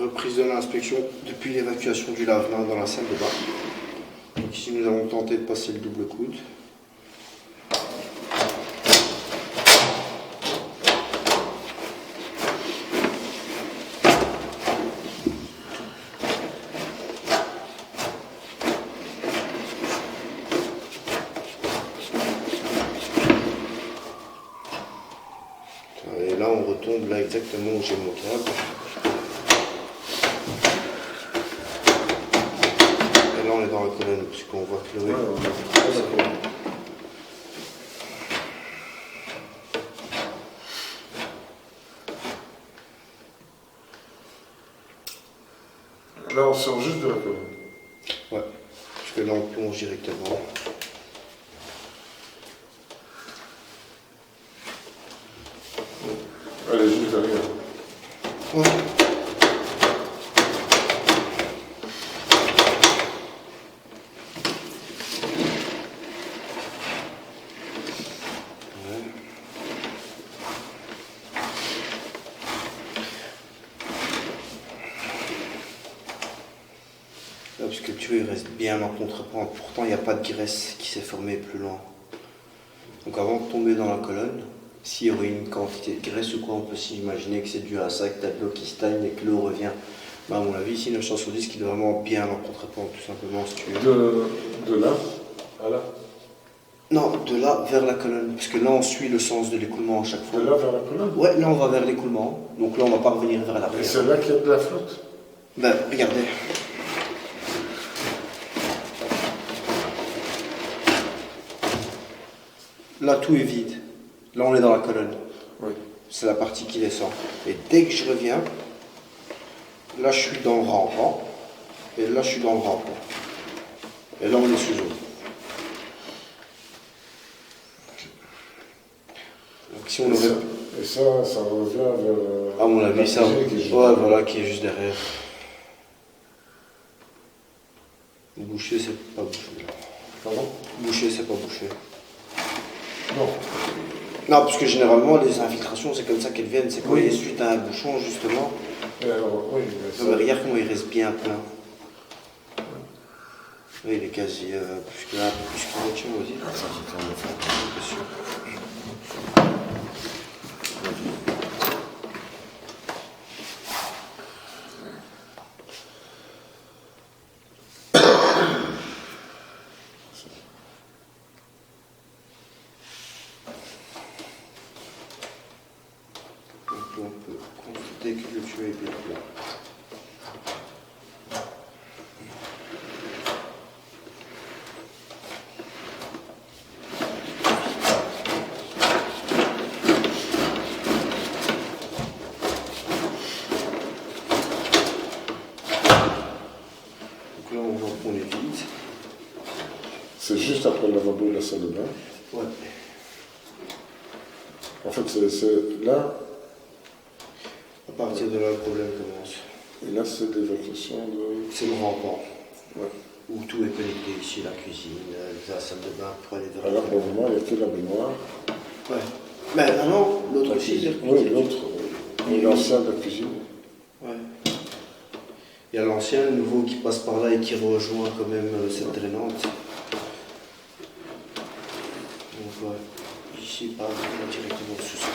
Reprise de l'inspection depuis l'évacuation du lave-main dans la salle de bain. Donc ici nous avons tenté de passer le double coude. Et là on retombe là exactement où j'ai mon câble. Et là on est dans la colonne puisqu'on voit Chloé. Là on sort juste de la colonne. Ouais, parce que là on plonge directement. Allez, juste derrière. Ouais. Là, parce que le tuyau il reste bien en contre-pente, pourtant il n'y a pas de graisse qui s'est formée plus loin. Donc avant de tomber dans la colonne, s'il y aurait une quantité de graisse ou quoi, on peut s'imaginer que c'est dû à ça, que tu as de l'eau qui stagne et que l'eau revient. Bah, à mon avis, ici, 9 chances sur 10 qu'il est vraiment bien en contre-pente, tout simplement, ce tuyau. De là à là. Non, de là vers la colonne, parce que là on suit le sens de l'écoulement à chaque fois. De là vers la colonne. Ouais, là on va vers l'écoulement, donc là on va pas revenir vers la Et pierre. c'est là qu'il y a de la flotte. Ben, regardez. Là tout est vide. Là on est dans la colonne. Oui. C'est la partie qui descend. Et dès que je reviens, là je suis dans le rampant, et là je suis dans le rampant. Et là on est sous eau. Donc si on aurait... Et ça revient vers... À mon avis, ça... Ouais, voilà, qui est juste derrière. Boucher, c'est pas bouché. Pardon? Boucher, c'est pas bouché. Non. Non, parce que généralement, les infiltrations, c'est comme ça qu'elles viennent. C'est quand il y a suite à un bouchon, justement. Et alors, oui, Non, mais regarde comment il reste bien plein. Oui, il est quasi plus que là, plus que là. Tiens, vas-y. Ça, c'était un enfant, bien sûr. On peut constater que le tuyau est bien plat. Donc là, on voit qu'on est vide. c'est juste après le lavabo de la salle de bain. Ouais. En fait, c'est là, À partir de là, le problème commence. et là, c'est l'évacuation de... C'est le rampant. Ouais. Où tout est connecté ici, la cuisine, la salle de bain pour aller vers Alors, pour le moment, il n'y a que la baignoire. Ouais. Mais ah non, l'autre aussi, c'est Oui, l'autre, l'ancien de la cuisine. Ouais. Il y a l'ancien, le nouveau qui passe par là et qui rejoint quand même cette drainante. Donc ouais, ici, pas directement sous ça.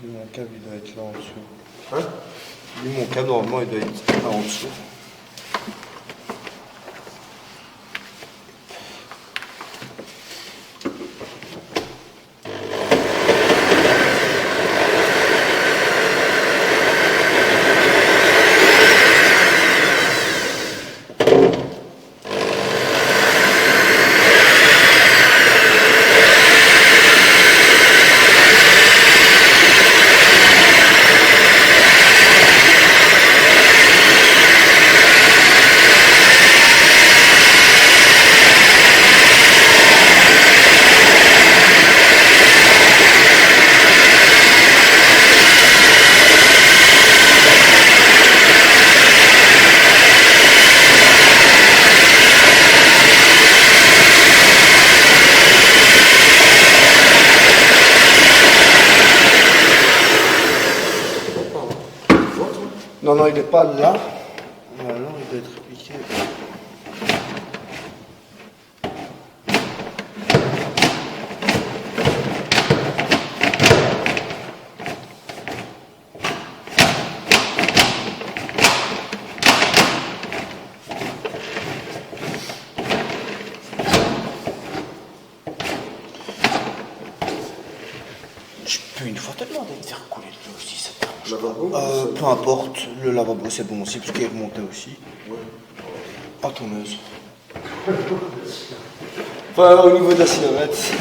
Mon câble, il doit être là en dessous. Hein? Lui, mon câble, normalement, il doit être là en dessous. Non, il n'est pas là. Alors, il doit être piqué. Je peux une fois te demander de faire couler de l'eau si ça t'arrange. Lavabo, Peu importe, le lavabo c'est bon aussi parce qu'il est remonté aussi. Ouais. Pas tonneuse. Enfin, au niveau de la cigarette.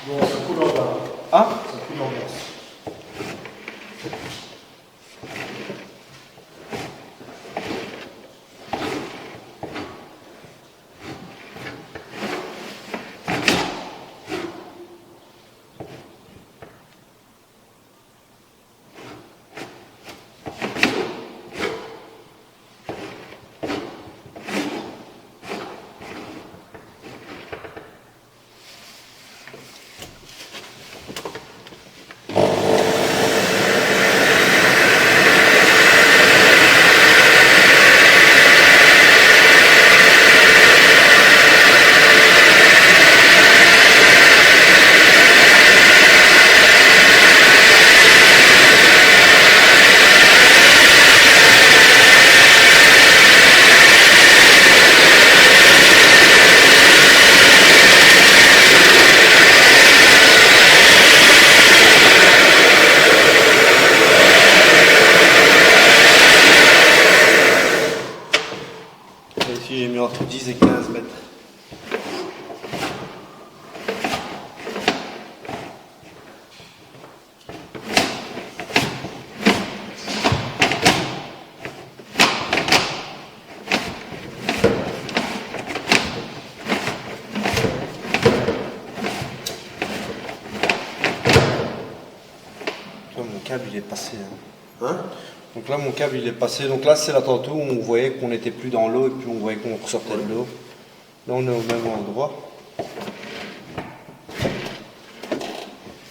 Bon, ça coule en bas. Ah, Ça coule en bas. ici j'ai mis entre 10 et 15 mètres. Toi, mon câble il est passé. Hein? Donc là mon câble il est passé. Donc là c'est là tantôt où on voyait qu'on n'était plus dans l'eau et puis on voyait qu'on ressortait de l'eau. Là on est au même endroit.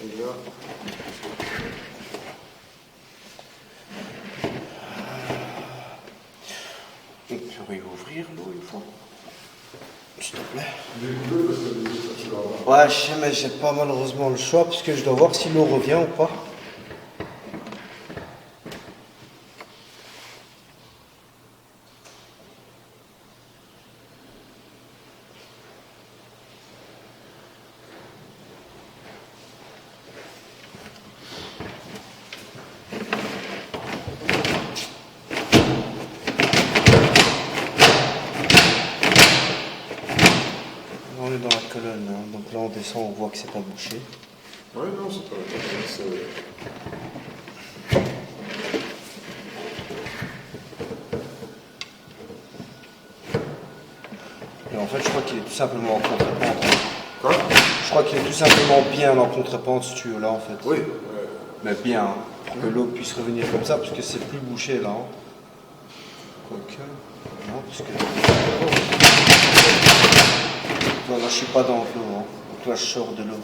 Et là, On peut réouvrir l'eau une fois. S'il te plaît. il est coulé parce que ça coule en bas. Ouais, je sais, mais j'ai pas malheureusement le choix parce que je dois voir si l'eau revient ou pas. On est dans la colonne, hein. Donc là on descend, on voit que c'est pas bouché. Ouais, non, c'est pas c'est... Et en fait, je crois qu'il est tout simplement en contre-pente. Quoi? Je crois qu'il est tout simplement bien en contre-pente ce tuyau là en fait. Oui. Mais bien, hein, pour que l'eau puisse revenir comme ça, parce que c'est plus bouché là. Hein. Quoique. Non, parce que. Non, là je suis pas dans l'eau. Hein. Donc là je sors de l'eau.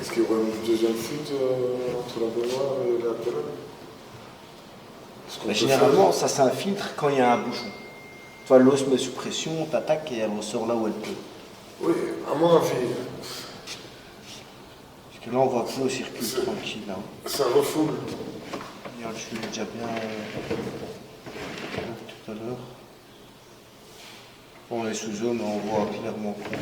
Est-ce qu'il y aura une deuxième fuite entre la baignoire et la colonne? Mais généralement, ça s'infiltre quand il y a un bouchon. Tu vois, l'eau se met sous pression, on t'attaque et elle ressort là où elle peut. Oui, à mon avis, Parce que là on voit que l'eau circule tranquille. Hein. ça refoule. Regarde, je suis déjà bien tout à l'heure. On est sous zone, on voit clairement qu'on...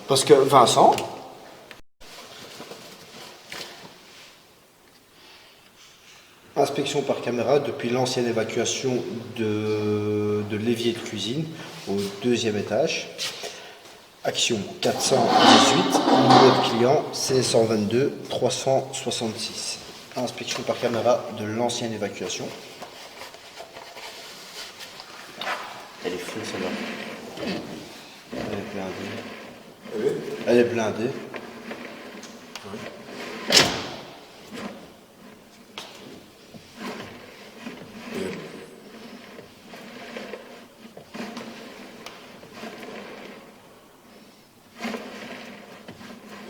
Parce que Vincent, inspection par caméra depuis l'ancienne évacuation de l'évier de cuisine au 2e étage. Action 418, numéro de client C122 366. Inspection par caméra de l'ancienne évacuation. Elle est full celle-là. Elle est blindée. Elle est blindée. Oui.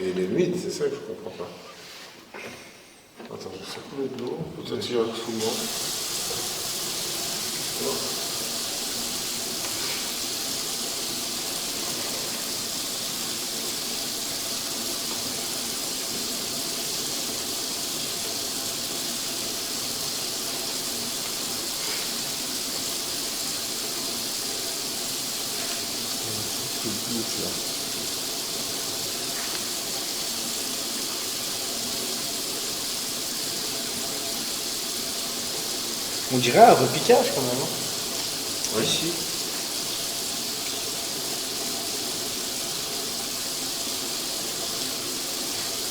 Et il est humide, c'est ça que je comprends pas. Attends, je sais couler de l'eau, peut-être qu'il y a un refoulement. On dirait un repiquage quand même. Hein. Oui. Ici.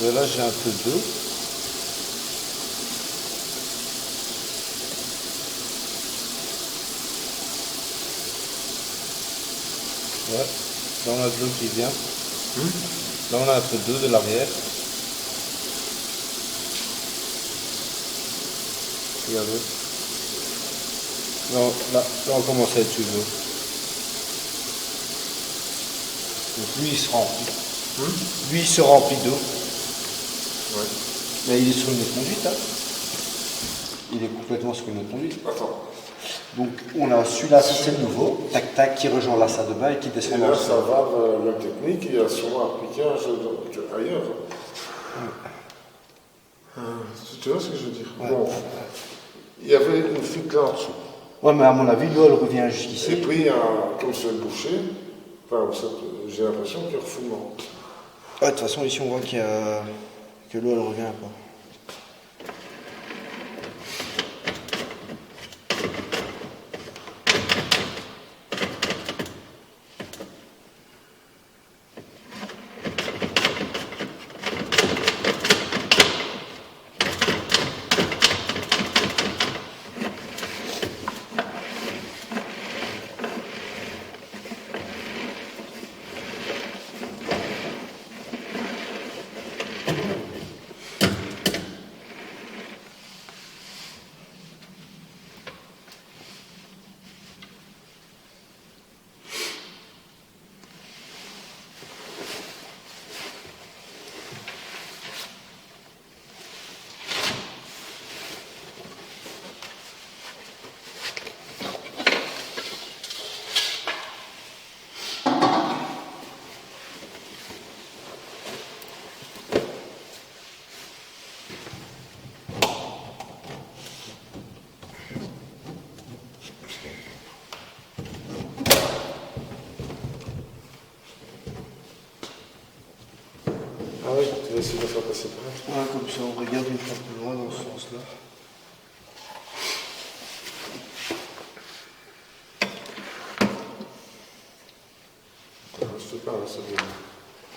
Là j'ai un peu d'eau. Ouais. Là on a de l'eau qui vient. Là on a un peu d'eau de l'arrière. Regardez. Là on commence à être sous l'eau. Donc lui il se remplit. Lui il se remplit d'eau. Ouais. Mais il est sur une autre conduite. Hein. Il est complètement sur une autre conduite. Attends. Donc on a celui-là, c'est le nouveau, tac tac, qui rejoint la salle de bain et qui descend Et dans là, le ça sol. va vers la technique, il y a sûrement un piquage ailleurs. Tu vois ce que je veux dire? Ouais. Bon. Il y avait une fuite là en dessous. Ouais, mais à mon avis, l'eau elle revient jusqu'ici. Et puis, comme c'est bouché, enfin, j'ai l'impression qu'il y a refoulement. Ouais, de toute façon, ici on voit que l'eau elle revient pas. Ah oui, tu vas essayer de faire passer par là. Ouais, comme ça on regarde une fois plus loin dans ce sens-là. Je sais pas, ça veut dire.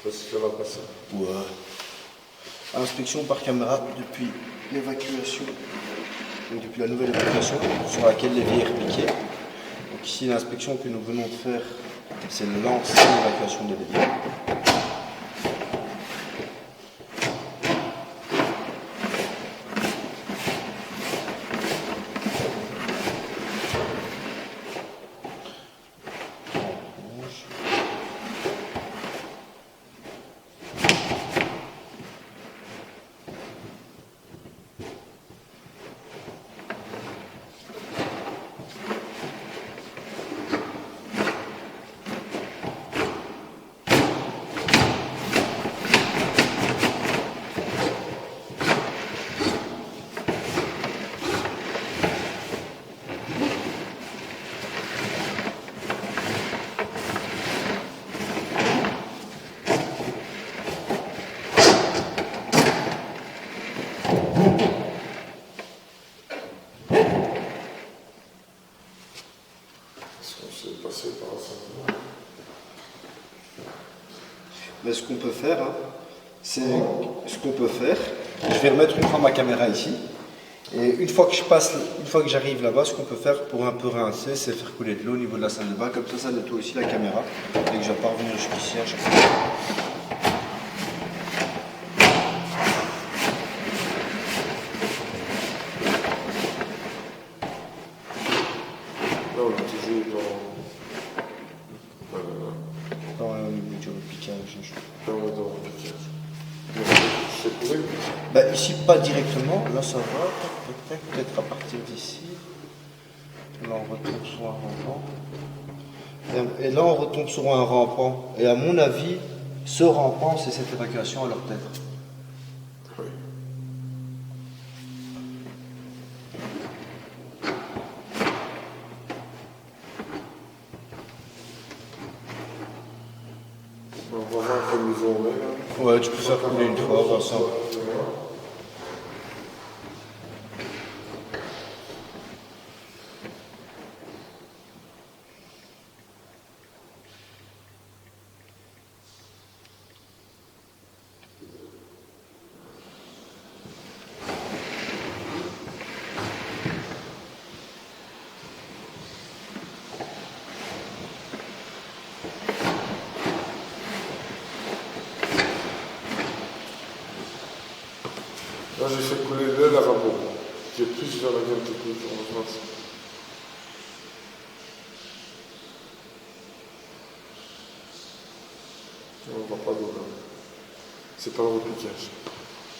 Je sais pas si ça va passer. Ouais. Inspection par caméra depuis l'évacuation, donc depuis la nouvelle évacuation sur laquelle l'évier est repiqué. Donc ici l'inspection que nous venons de faire, c'est l'ancienne évacuation de l'évier. Mais ce qu'on peut faire, hein, c'est ce qu'on peut faire. Je vais remettre une fois ma caméra ici. Et une fois que j'arrive là-bas, ce qu'on peut faire pour un peu rincer, c'est faire couler de l'eau au niveau de la salle de bain. Comme ça nettoie aussi la caméra. Et que je vais pas revenir jusqu'ici à chaque fois. Là, on est toujours dans... Dans le niveau du repiquage. Là, on est dans le piquage. C'est coulé. Bah, ici, pas directement. Là, ça va. Peut-être à partir d'ici. Là, on retombe sur un rampant. Et là, on retombe sur un rampant. Et à mon avis, ce rampant, c'est cette évacuation à leur tête. Oui. On va voir quel niveau on est là. Ouais, tu peux faire couler une fois, Vincent. Là, j'ai fait couler le lavabo, qui est plus vers la gamme technique, on va voir ça. On voit pas d'eau là. C'est pas le repiquage.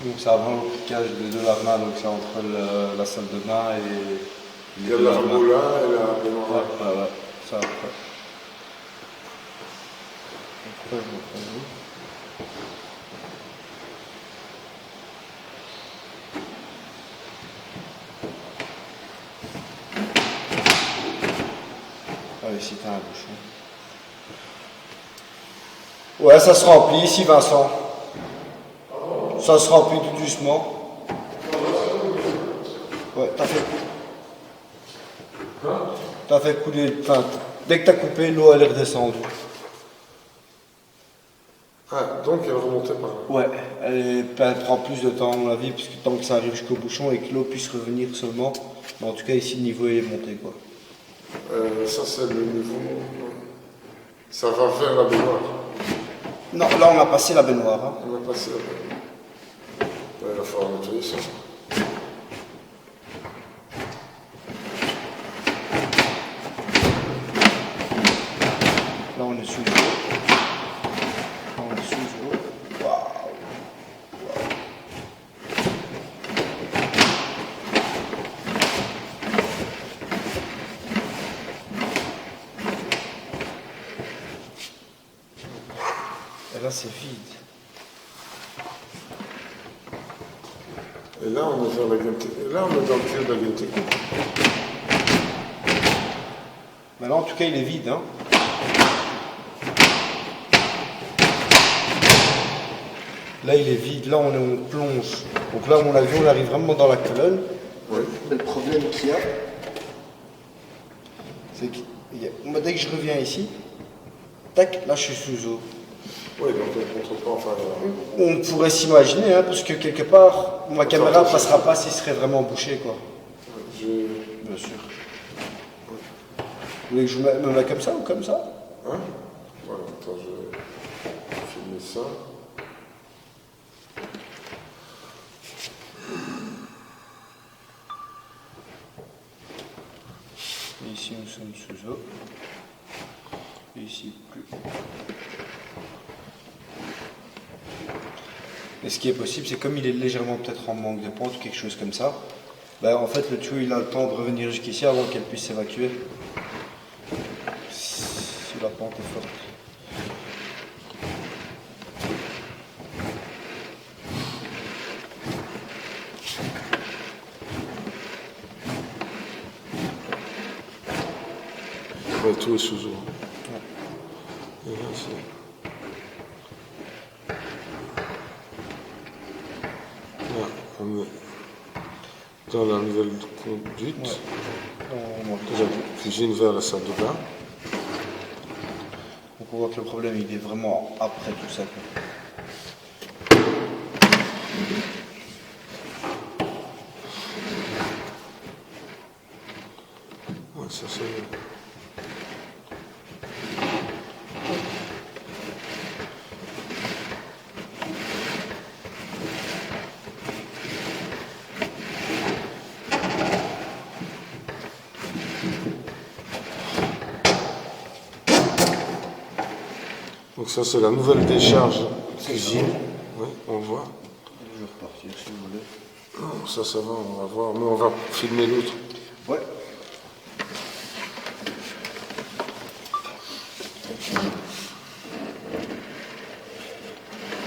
Donc, c'est avant le piquage des deux lave-mains, donc c'est entre la salle de bain et Il y a le lavabo là et la baignoire là. Ouais, ça après. Après, je me prends l'eau. Ah, ici, t'as un bouchon. Ouais, ça se remplit ici, Vincent. Ça se remplit tout doucement. Ouais, t'as fait couler. Enfin, dès que t'as coupé, l'eau elle est redescendue. Ah, donc elle remontait par là. Ouais, elle prend plus de temps à mon avis, puisque tant que ça arrive jusqu'au bouchon et que l'eau puisse revenir seulement. Mais en tout cas, ici, le niveau il est monté, quoi. Ça, c'est le niveau. Ça va vers la baignoire. Non, là, on a passé la baignoire. Hein. On a passé la baignoire. Ouais, il va falloir nettoyer ça. Là, on est sous l'eau. Là, on est sous l'eau. Waouh! Et là, c'est vide. Et là, on est vers la gamme technique. Là, on est dans le pied de la gamme technique. Mais là, en tout cas, il est vide. Hein. Là, il est vide. Là, on plonge. Donc là, à mon avis, on arrive vraiment dans la colonne. Oui. Mais le problème qu'il y a, c'est que dès que je reviens ici, tac, là, je suis sous eau. Oui, donc on ne contrôle pas. Enfin, On pourrait s'imaginer, hein, parce que quelque part, ma caméra ne passera pas s'il serait vraiment bouché, quoi. Bien sûr. Vous voulez que je me mette comme ça ou comme ça? Hein? Voilà, attends, je vais filmer ça. Et ici, nous sommes sous eau. Et ici, plus. Et ce qui est possible, c'est comme il est légèrement peut-être en manque de pente ou quelque chose comme ça, ben, en fait, le tuyau, il a le temps de revenir jusqu'ici avant qu'elle puisse s'évacuer. Si la pente est forte. Ouais, tout est sous eau. Ouais. Et là, c'est... Là, on est dans la nouvelle conduite. Ouais. On monte. De la cuisine vers la salle de bain. Donc on voit que le problème il est vraiment après tout ça, quoi. Ouais, ça c'est... Donc ça c'est la nouvelle décharge cuisine. Oui, on voit. Je vais repartir si vous voulez. Non, ça va, on va voir. Mais on va filmer l'autre. Ouais.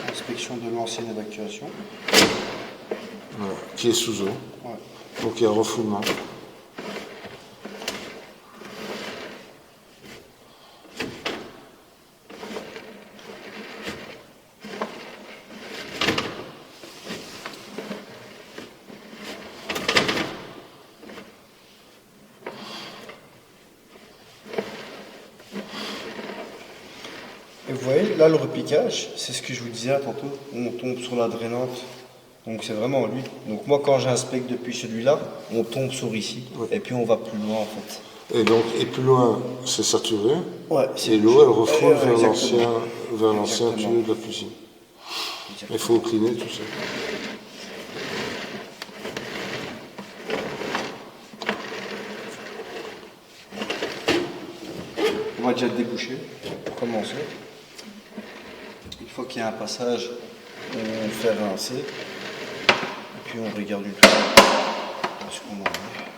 Inspection de l'ancienne évacuation. Voilà, qui est sous eau. Ouais. Donc il y a refoulement. Et vous voyez, là, le repiquage, c'est ce que je vous disais tantôt, on tombe sur la drainante. Donc c'est vraiment lui. Donc moi, quand j'inspecte depuis celui-là, on tombe sur ici. Oui. Et puis on va plus loin, en fait. Et donc, et plus loin, c'est saturé. Ouais, Et l'eau, elle refoule vers exactement. l'ancien Exactement. tuyau de la cuisine. Il faut cliner tout ça. On va déjà déboucher pour commencer. Une fois qu'il y a un passage, on fait rincer. Et puis on regarde du tout ce qu'on en a.